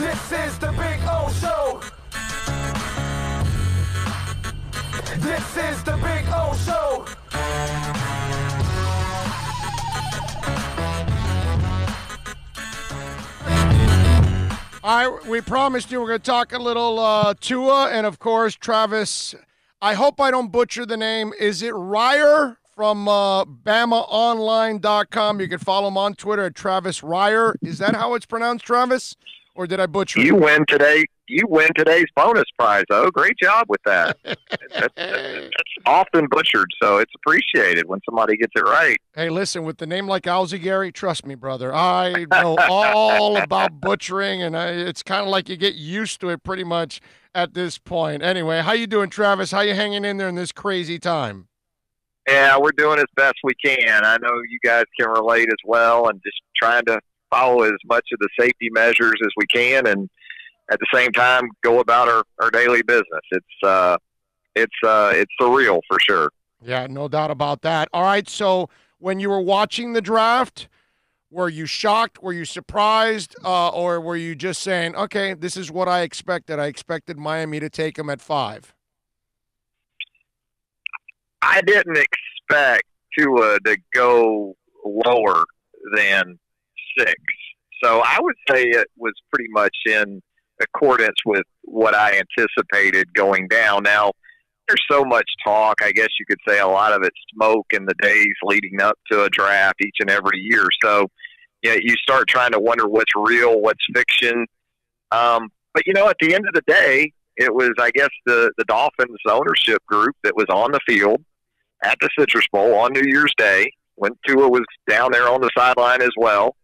This is the Big O Show. This is the Big O Show. All right, we promised you we're going to talk a little Tua, and of course, Travis. I hope I don't butcher the name. Is it Reier from BamaOnline.com? You can follow him on Twitter at Travis Reier. Is that how it's pronounced, Travis? Or did I butcher it? You win today. You win today's bonus prize, though. Great job with that. That's often butchered, so it's appreciated when somebody gets it right. Hey, listen, with the name like Alzugaray, trust me, brother, I know all about butchering, and it's kind of like you get used to it pretty much at this point. Anyway, how you doing, Travis? How you hanging in there in this crazy time? Yeah, we're doing as best we can. I know you guys can relate as well, and just trying to follow as much of the safety measures as we can, and at the same time go about our daily business. It's surreal for sure. Yeah, no doubt about that. All right, so when you were watching the draft, were you shocked? Were you surprised? Or were you just saying, okay, this is what I expected. I expected Miami to take him at 5. I didn't expect Tua to go lower than 6. So I would say it was pretty much in accordance with what I anticipated going down. Now, there's so much talk. I guess you could say a lot of it's smoke in the days leading up to a draft each and every year. So, yeah, you start trying to wonder what's real, what's fiction. But, at the end of the day, it was, I guess, the Dolphins ownership group that was on the field at the Citrus Bowl on New Year's Day when Tua was down there on the sideline as well.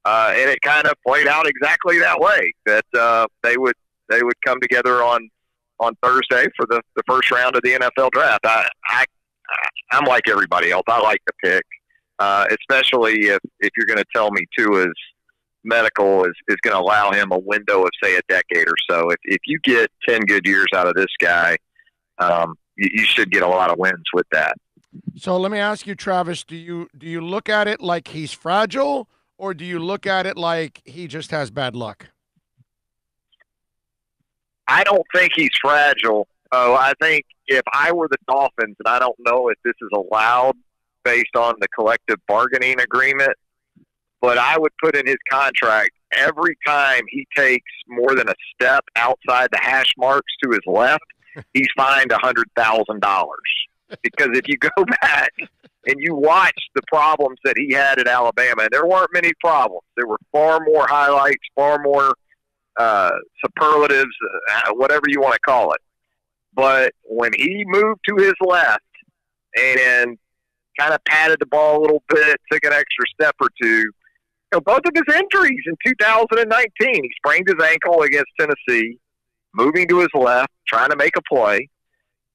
And it kind of played out exactly that way, that they would come together on Thursday for the first round of the NFL draft. I'm like everybody else. I like the pick, especially if you're going to tell me Tua's medical is going to allow him a window of, say, a decade or so. If you get 10 good years out of this guy, you should get a lot of wins with that. So let me ask you, Travis, do you look at it like he's fragile, or do you look at it like he just has bad luck? I don't think he's fragile. I think if I were the Dolphins, and I don't know if this is allowed based on the collective bargaining agreement, but I would put in his contract every time he takes more than a step outside the hash marks to his left, he's fined $100,000. Because if you go back and you watch the problems that he had at Alabama, and there weren't many problems. There were far more highlights, far more superlatives, whatever you want to call it. But when he moved to his left and kind of patted the ball a little bit, took an extra step or two, both of his injuries in 2019, he sprained his ankle against Tennessee, moving to his left, trying to make a play.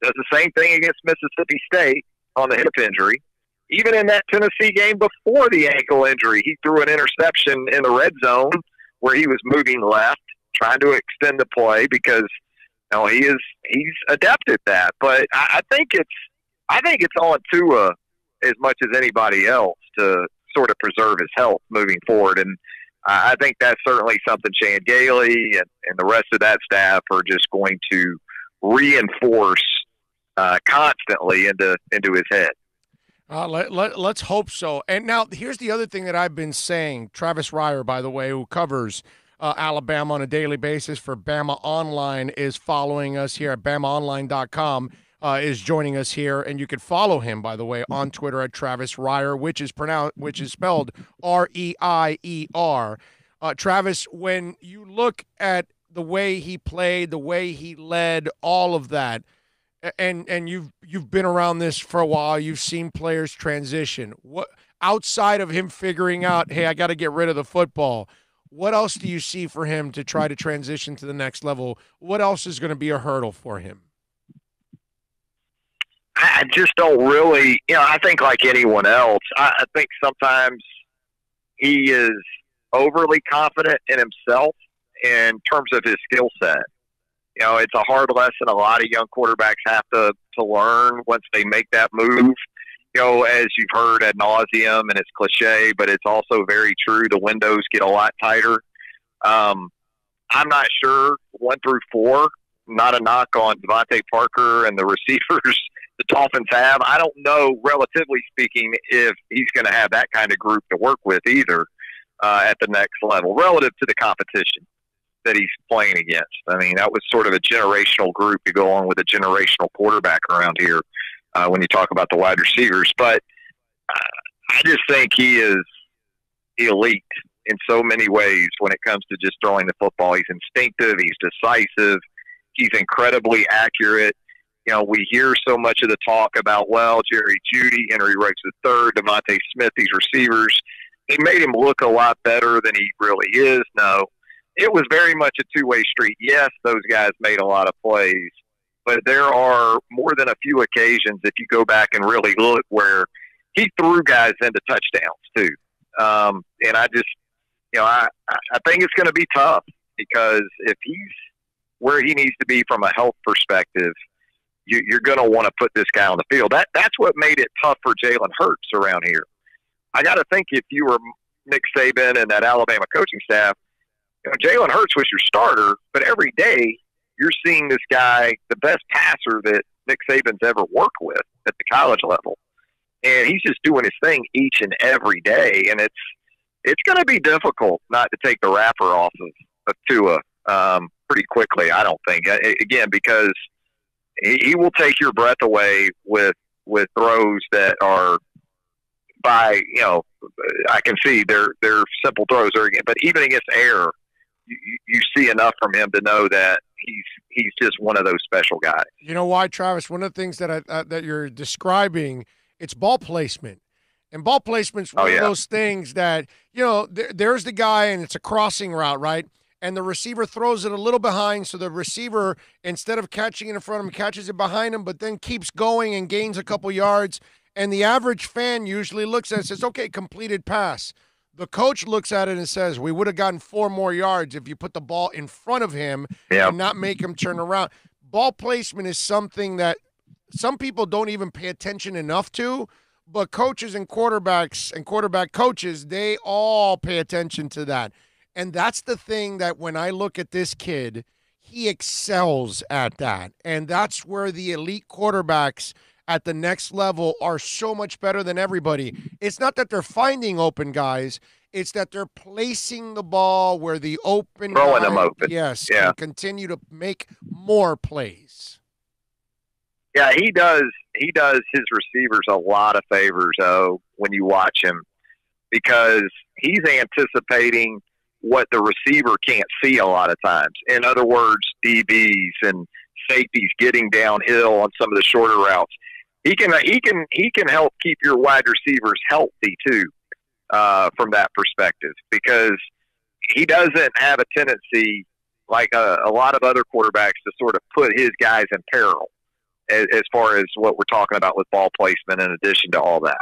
Does the same thing against Mississippi State on the hip injury. Even in that Tennessee game before the ankle injury, he threw an interception in the red zone where he was moving left, trying to extend the play because he's adept at that. But I think it's on Tua as much as anybody else to sort of preserve his health moving forward. And I think that's certainly something Chan Gailey and the rest of that staff are just going to reinforce constantly into his head. Let's hope so. And now here's the other thing that I've been saying. Travis Reier, by the way, who covers Alabama on a daily basis for Bama Online, is following us here at BamaOnline.com, is joining us here. And you can follow him, by the way, on Twitter at Travis Reier, which is spelled R-E-I-E-R. Travis, when you look at the way he played, the way he led, all of that, and you've been around this for a while, you've seen players transition. What outside of him figuring out, hey, I got to get rid of the football, what else do you see for him to try to transition to the next level? What else is going to be a hurdle for him? I just don't really, I think like anyone else, I think sometimes he is overly confident in himself in terms of his skill set. It's a hard lesson a lot of young quarterbacks have to learn once they make that move. As you've heard ad nauseum, and it's cliche, but it's also very true. The windows get a lot tighter. I'm not sure 1 through 4. Not a knock on Devontae Parker and the receivers the Dolphins have. I don't know, relatively speaking, if he's going to have that kind of group to work with either at the next level relative to the competition that he's playing against. I mean, that was sort of a generational group to go on with a generational quarterback around here when you talk about the wide receivers. But I just think he is elite in so many ways when it comes to just throwing the football. He's instinctive. He's decisive. He's incredibly accurate. You know, we hear so much of the talk about, well, Jerry Jeudy, Henry Ruggs III, DeVonta Smith, these receivers, they made him look a lot better than he really is. No, it was very much a two-way street. Yes, those guys made a lot of plays, but there are more than a few occasions, if you go back and really look, where he threw guys into touchdowns too. And I just, you know, I think it's going to be tough, because if he's where he needs to be from a health perspective, you're going to want to put this guy on the field. That's what made it tough for Jalen Hurts around here. I got to think, if you were Nick Saban and that Alabama coaching staff, you know, Jalen Hurts was your starter, but every day you're seeing this guy, the best passer that Nick Saban's ever worked with at the college level. And he's just doing his thing each and every day. And it's going to be difficult not to take the wrapper off of Tua pretty quickly, I don't think. Again, because he will take your breath away with throws that are by, you know, I can see they're simple throws. But even against air, you see enough from him to know that he's just one of those special guys. You know why, Travis? One of the things that that you're describing, it's ball placement. And ball placement's one of those things that, you know, there's the guy and it's a crossing route, right? And the receiver throws it a little behind, so the receiver, instead of catching it in front of him, catches it behind him, but then keeps going and gains a couple yards. And the average fan usually looks at it and says, okay, completed pass. The coach looks at it and says, we would have gotten 4 more yards if you put the ball in front of him and not make him turn around. Ball placement is something that some people don't even pay attention enough to, but coaches and quarterbacks and quarterback coaches, they all pay attention to that. And that's the thing that when I look at this kid, he excels at that. And that's where the elite quarterbacks at the next level are so much better than everybody. It's not that they're finding open guys. It's that they're placing the ball where the open throwing them open. Yes, can continue to make more plays. Yeah, he does his receivers a lot of favors, when you watch him, because he's anticipating what the receiver can't see a lot of times. In other words, DBs and safeties getting downhill on some of the shorter routes. He can help keep your wide receivers healthy too, from that perspective, because he doesn't have a tendency like a lot of other quarterbacks to sort of put his guys in peril as far as what we're talking about with ball placement in addition to all that.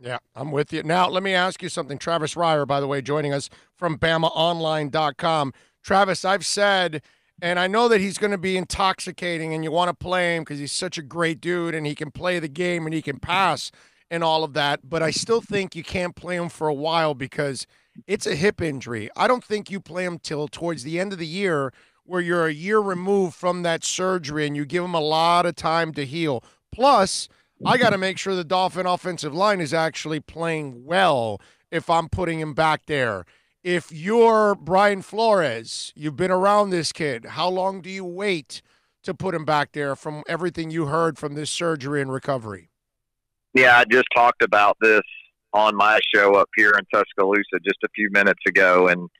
Yeah, I'm with you. Now, let me ask you something. Travis Reier, by the way, joining us from BamaOnline.com. Travis, I've said, and I know that he's going to be intoxicating and you want to play him because he's such a great dude and he can play the game and he can pass and all of that, but I still think you can't play him for a while because it's a hip injury. I don't think you play him till towards the end of the year, where you're a year removed from that surgery and you give him a lot of time to heal. Plus, I got to make sure the Dolphin offensive line is actually playing well if I'm putting him back there. If you're Brian Flores, you've been around this kid, how long do you wait to put him back there from everything you heard from this surgery and recovery? Yeah, I just talked about this on my show up here in Tuscaloosa just a few minutes ago. And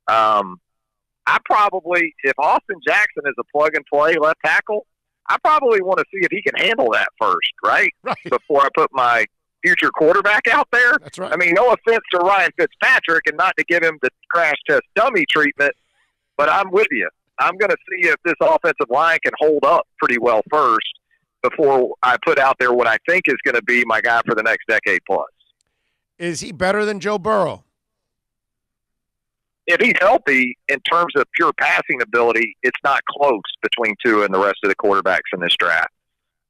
I probably, if Austin Jackson is a plug-and-play left tackle, I probably want to see if he can handle that first, right? Before I put my future quarterback out there. That's right. I mean, no offense to Ryan Fitzpatrick, and not to give him the crash test dummy treatment, but I'm with you. I'm going to see if this offensive line can hold up pretty well first before I put out there what I think is going to be my guy for the next decade plus. Is he better than Joe Burrow? If he's healthy in terms of pure passing ability, it's not close between Tua and the rest of the quarterbacks in this draft.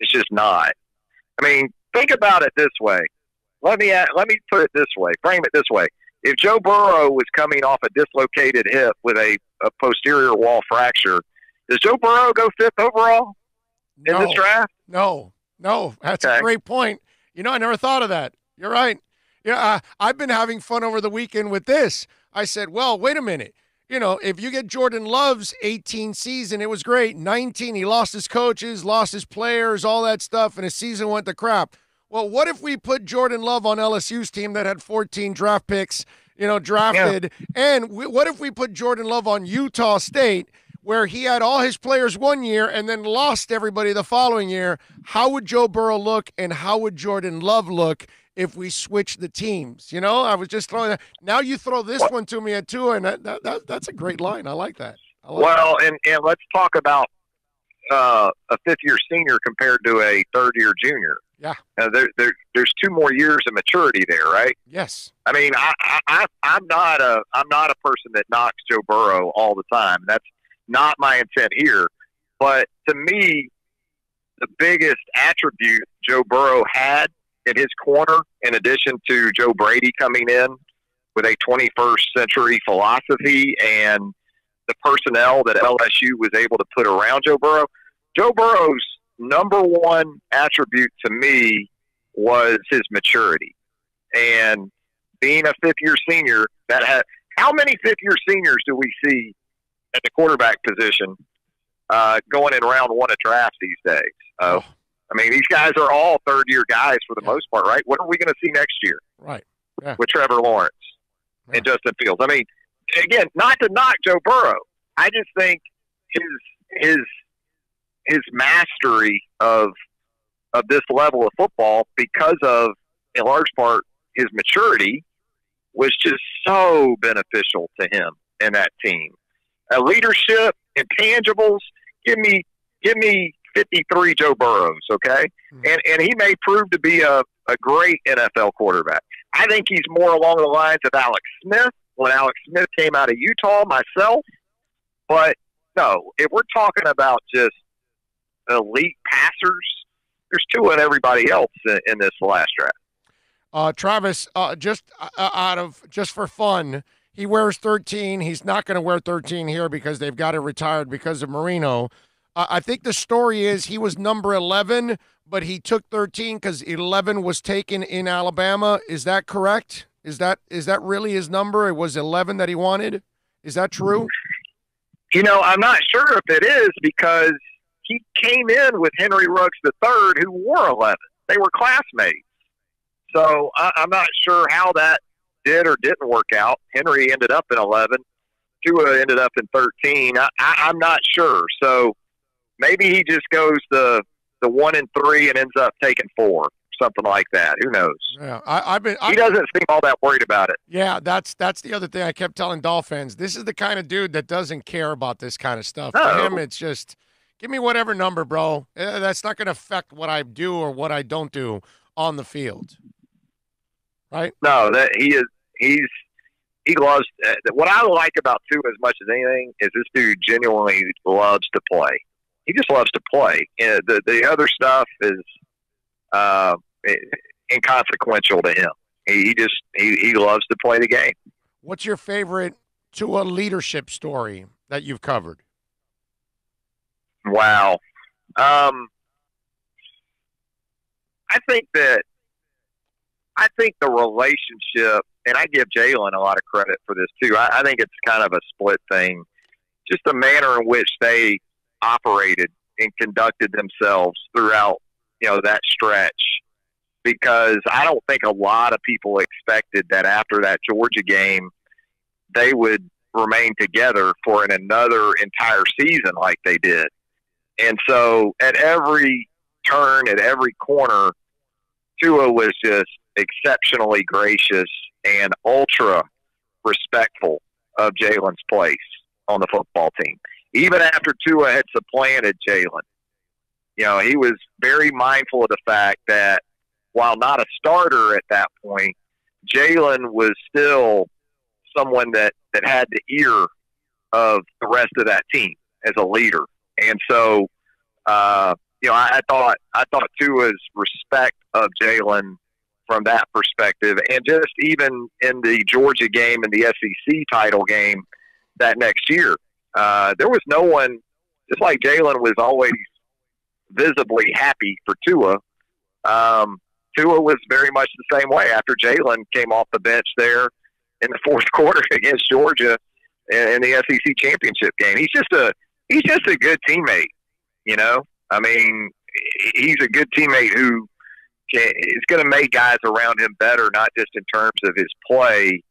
It's just not. I mean, think about it this way. Let me put it this way. Frame it this way. If Joe Burrow was coming off a dislocated hip with a posterior wall fracture, does Joe Burrow go 5th overall in this draft? No. That's a great point. I never thought of that. You're right. Yeah, I've been having fun over the weekend with this. I said, well, wait a minute. If you get Jordan Love's 18 season, it was great. 19, he lost his coaches, lost his players, all that stuff, and his season went to crap. Well, what if we put Jordan Love on LSU's team that had 14 draft picks, drafted? Yeah. And what if we put Jordan Love on Utah State, where he had all his players one year and then lost everybody the following year? How would Joe Burrow look, and how would Jordan Love look if we switch the teams? I was just throwing that. Now you throw this one to me at Tua, and that's a great line. I like that. And let's talk about a 5th-year senior compared to a 3rd-year junior. Yeah. There's 2 more years of maturity there, right? Yes. I mean, I'm not a person that knocks Joe Burrow all the time. That's not my intent here. But to me, the biggest attribute Joe Burrow had in his corner, in addition to Joe Brady coming in with a 21st century philosophy and the personnel that LSU was able to put around Joe Burrow's number one attribute to me was his maturity. And being a 5th-year senior, how many 5th-year seniors do we see at the quarterback position going in round 1 of drafts these days? I mean, these guys are all 3rd-year guys for the most part, right? What are we going to see next year? Right. Yeah. With Trevor Lawrence and Justin Fields. I mean, again, not to knock Joe Burrow. I just think his mastery of this level of football, because of, in large part, his maturity, was just so beneficial to him and that team. Leadership, intangibles, give me 53 Joe Burrows, okay? And he may prove to be a great NFL quarterback. I think he's more along the lines of Alex Smith when Alex Smith came out of Utah, myself. But, no, if we're talking about just elite passers, there's 2 and everybody else in this last draft. Travis, just for fun, he wears 13. He's not going to wear 13 here because they've got it retired because of Marino. I think the story is he was number 11, but he took 13 because 11 was taken in Alabama. Is that correct? Is that really his number? It was 11 that he wanted? Is that true? I'm not sure if it is, because he came in with Henry Ruggs III, who wore 11. They were classmates. So I'm not sure how that did or didn't work out. Henry ended up in 11. Tua ended up in 13. I'm not sure. So maybe he just goes the 1 and 3 and ends up taking 4, something like that. Who knows? Yeah, he doesn't seem all that worried about it. Yeah, that's the other thing I kept telling Dolphins. This is the kind of dude that doesn't care about this kind of stuff. No. For him, it's just give me whatever number, bro. That's not going to affect what I do or what I don't do on the field. Right? No, that he loves. What I like about Tua as much as anything is this dude genuinely loves to play. He just loves to play. The other stuff is inconsequential to him. He loves to play the game. What's your favorite Tua leadership story that you've covered? Wow. I think the relationship, and I give Jalen a lot of credit for this too. I think it's kind of a split thing. Just the manner in which they operated and conducted themselves throughout, that stretch. Because I don't think a lot of people expected that after that Georgia game, they would remain together for another entire season like they did. And so at every turn, at every corner, Tua was just exceptionally gracious and ultra respectful of Jalen's place on the football team. Even after Tua had supplanted Jalen, he was very mindful of the fact that while not a starter at that point, Jalen was still someone that had the ear of the rest of that team as a leader. And so, I thought Tua's respect of Jalen from that perspective. And just even in the Georgia game and the SEC title game that next year, there was no one, just like Jalen was always visibly happy for Tua. Tua was very much the same way after Jalen came off the bench there in the fourth quarter against Georgia in the SEC championship game. He's just a good teammate, you know? I mean, he's a good teammate who is going to make guys around him better, not just in terms of his play,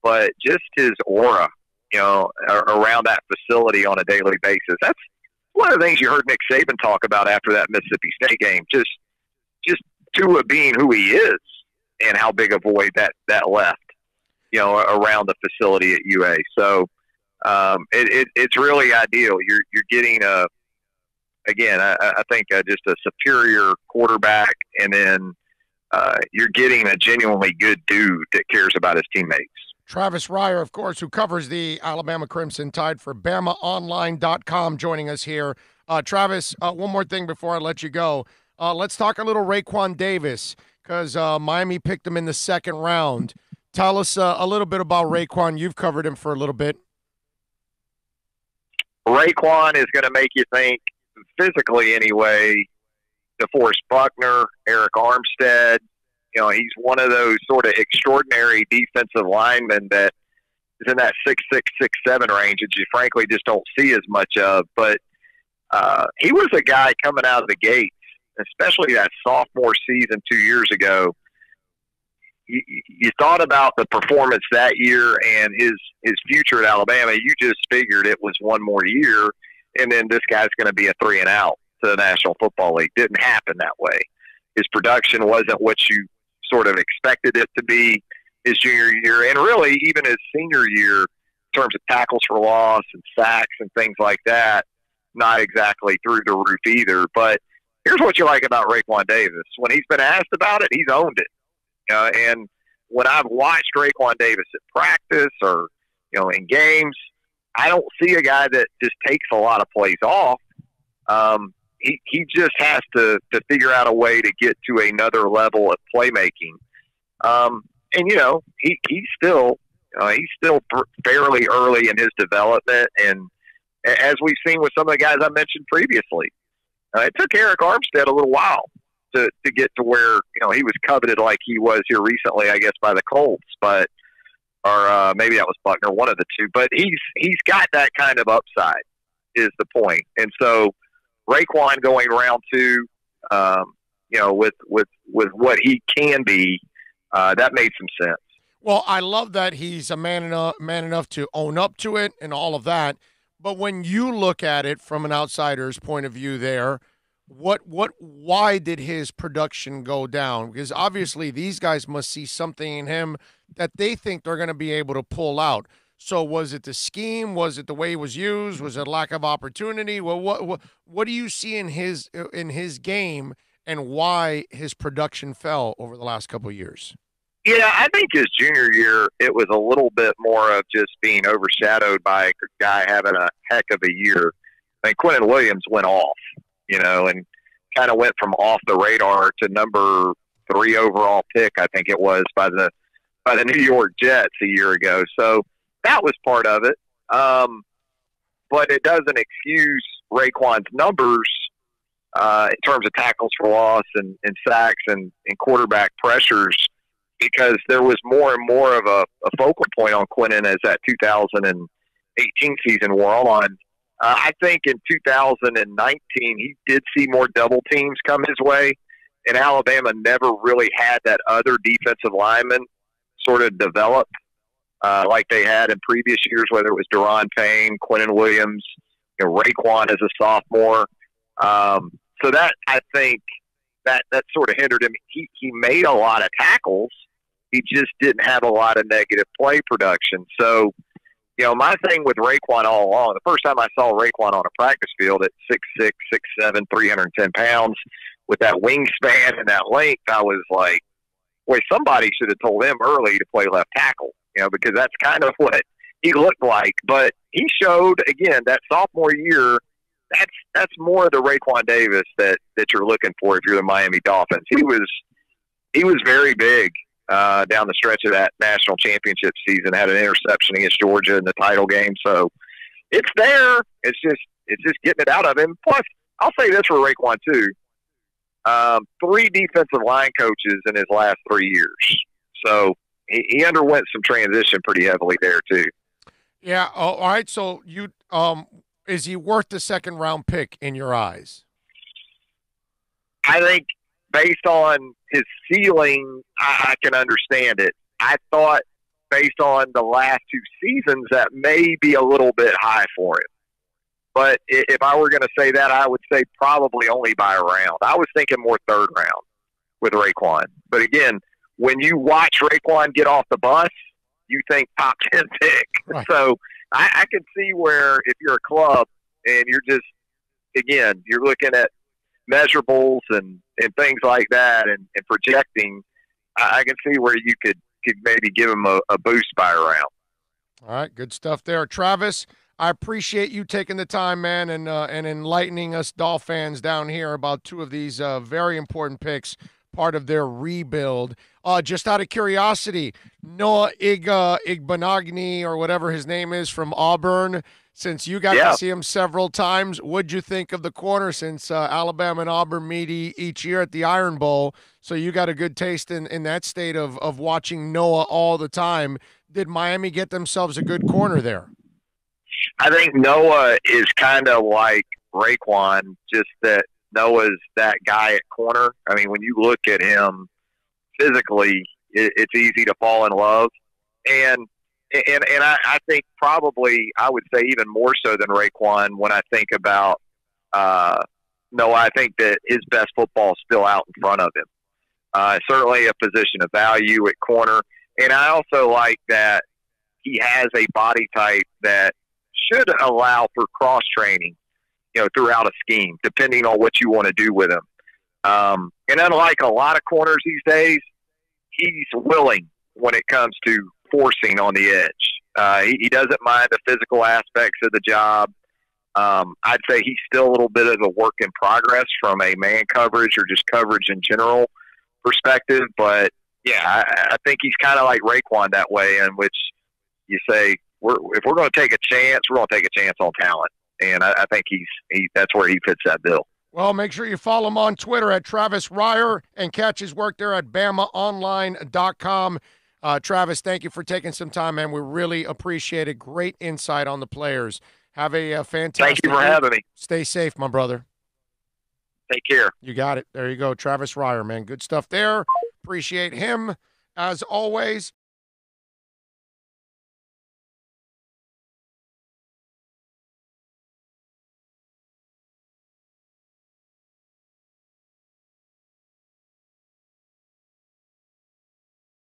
but just his aura, you know, around that facility on a daily basis. That's one of the things you heard Nick Saban talk about after that Mississippi State game, just Tua being who he is and how big a void that left, you know, around the facility at UA. So it's really ideal. You're getting I think just a superior quarterback, and then you're getting a genuinely good dude that cares about his teammates. Travis Reier, of course, who covers the Alabama Crimson Tide for BamaOnline.com, joining us here. Travis, one more thing before I let you go. Let's talk a little Raekwon Davis, because Miami picked him in the second round. Tell us a little bit about Raekwon. You've covered him for a little bit. Raekwon is going to make you think, physically anyway, DeForest Buckner, Eric Armstead. You know, he's one of those sort of extraordinary defensive linemen that is in that 6'6", 6'7" range that you frankly just don't see as much of. But he was a guy coming out of the gates, especially that sophomore season 2 years ago. You thought about the performance that year and his future at Alabama. You just figured it was one more year, and then this guy's going to be a 3 and out to the National Football League. Didn't happen that way. His production wasn't what you sort of expected it to be his junior year, and really even his senior year in terms of tackles for loss and sacks and things like that, not exactly through the roof either. But here's what you like about Raekwon Davis. When he's been asked about it, he's owned it. And when I've watched Raekwon Davis at practice or, you know, in games, I don't see a guy that just takes a lot of plays off. He just has to figure out a way to get to another level of playmaking. And, you know, he's still fairly early in his development. And as we've seen with some of the guys I mentioned previously, it took Eric Armstead a little while to get to where, you know, he was coveted like he was here recently, I guess, by the Colts, or maybe that was Buckner, one of the two. But he's got that kind of upside, is the point. And so Raekwon going round 2, you know, with what he can be, that made some sense. Well, I love that he's a man enough to own up to it and all of that. But when you look at it from an outsider's point of view there, why did his production go down? Because obviously these guys must see something in him that they think they're going to be able to pull out. So was it the scheme? Was it the way he was used? Was it lack of opportunity? Well, what do you see in his game, and why his production fell over the last couple of years? Yeah, I think his junior year, it was a little bit more of just being overshadowed by a guy having a heck of a year. I mean, Quinnen Williams went off, you know, and kind of went from off the radar to number 3 overall pick, I think it was, by the New York Jets a year ago. So that was part of it. But it doesn't excuse Raekwon's numbers in terms of tackles for loss and sacks and quarterback pressures, because there was more and more of a focal point on Quinnen as that 2018 season wore on. I think in 2019, he did see more double teams come his way, and Alabama never really had that other defensive lineman sort of develop like they had in previous years, whether it was Deron Payne, Quinnen Williams, you know, Raekwon as a sophomore. So that, I think, that sort of hindered him. He made a lot of tackles. He just didn't have a lot of negative play production. So, you know, my thing with Raekwon all along, the first time I saw Raekwon on a practice field at 6'6", 6'7", 310 pounds with that wingspan and that length, I was like, boy, somebody should have told him early to play left tackle, you know, because that's kind of what he looked like. But he showed, again, that sophomore year, that's more of the Raekwon Davis that you're looking for if you're the Miami Dolphins. he was very big down the stretch of that national championship season. Had an interception against Georgia in the title game. So it's there. It's just getting it out of him. Plus, I'll say this for Reakwon too. 3 defensive line coaches in his last 3 years. So he underwent some transition pretty heavily there too. Yeah. Oh, all right. So you is he worth the second round pick in your eyes? I think based on his ceiling, I can understand it. I thought based on the last 2 seasons that may be a little bit high for him. But if I were going to say that, I would say probably only by a round. I was thinking more third round with Reakwon. But again, when you watch Reakwon get off the bus, you think top 10 pick. Right. So I can see where if you're a club and you're just, again, you're looking at measurables and things like that and projecting, I can see where you could maybe give him a boost by a round. All right, good stuff there. Travis, I appreciate you taking the time, man, and enlightening us Dolph fans down here about 2 of these very important picks, part of their rebuild. Just out of curiosity, Noah Igbenogany, or whatever his name is, from Auburn, since you got to see him several times, what'd you think of the corner since Alabama and Auburn meet each year at the Iron Bowl? So you got a good taste in that state of watching Noah all the time. Did Miami get themselves a good corner there? I think Noah is kind of like Reakwon, just that Noah's that guy at corner. I mean, when you look at him physically, it's easy to fall in love. And I think probably I would say even more so than Reakwon when I think about Noah. I think that his best football is still out in front of him. Certainly a position of value at corner. And I also like that he has a body type that should allow for cross-training, throughout a scheme, depending on what you want to do with him. And unlike a lot of corners these days, he's willing when it comes to forcing on the edge. He doesn't mind the physical aspects of the job. I'd say he's still a little bit of a work in progress from a man coverage or just coverage in general perspective. But, yeah, I think he's kind of like Reakwon that way, in which you say, if we're going to take a chance, we're going to take a chance on talent. And I think that's where he fits that bill. Well, make sure you follow him on Twitter at Travis Reier and catch his work there at BamaOnline.com. Travis, thank you for taking some time, man. We really appreciate it. Great insight on the players. Have a fantastic Thank you for having me. Stay safe, my brother. Take care. You got it. There you go. Travis Reier, man. Good stuff there. Appreciate him, as always.